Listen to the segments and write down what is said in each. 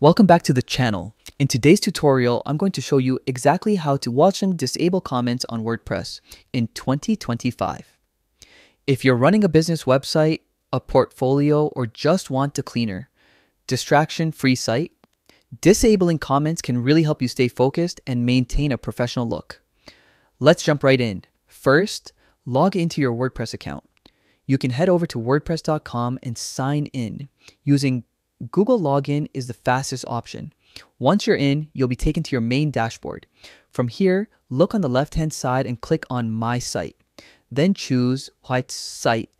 Welcome back to the channel. In today's tutorial, I'm going to show you exactly how to watch and disable comments on WordPress in 2025. If you're running a business website, a portfolio, or just want a cleaner, distraction-free site, disabling comments can really help you stay focused and maintain a professional look. Let's jump right in. First, log into your WordPress account. You can head over to wordpress.com and sign in. Using Google Login is the fastest option. Once you're in, you'll be taken to your main dashboard. From here, look on the left-hand side and click on My Site. Then choose White Site.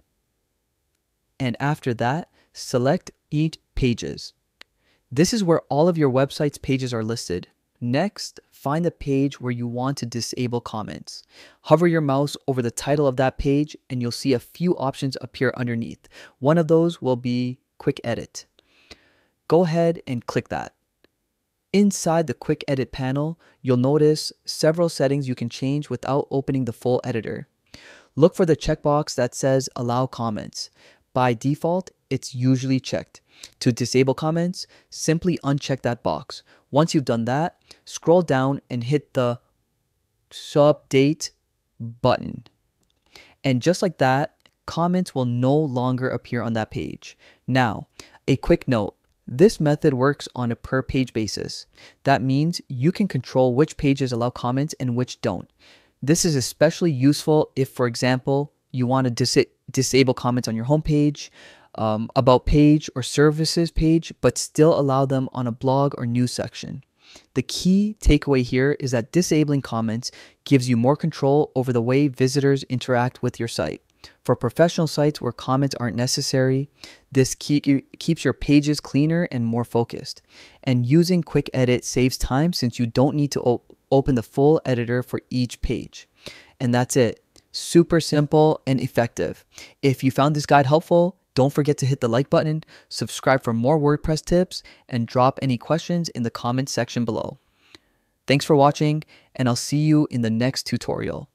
And after that, select Eat Pages. This is where all of your website's pages are listed. Next, find the page where you want to disable comments. Hover your mouse over the title of that page and you'll see a few options appear underneath. One of those will be Quick Edit. Go ahead and click that. Inside the Quick Edit panel, you'll notice several settings you can change without opening the full editor. Look for the checkbox that says Allow Comments. By default, it's usually checked. To disable comments, simply uncheck that box. Once you've done that, scroll down and hit the Update button. And just like that, comments will no longer appear on that page. Now, a quick note. This method works on a per page basis. That means you can control which pages allow comments and which don't. This is especially useful if, for example, you want to disable comments on your homepage, about page or services page, but still allow them on a blog or news section. The key takeaway here is that disabling comments gives you more control over the way visitors interact with your site. For professional sites where comments aren't necessary, this keeps your pages cleaner and more focused. And using Quick Edit saves time since you don't need to open the full editor for each page. And that's it. Super simple and effective. If you found this guide helpful, don't forget to hit the like button, subscribe for more WordPress tips, and drop any questions in the comments section below. Thanks for watching, and I'll see you in the next tutorial.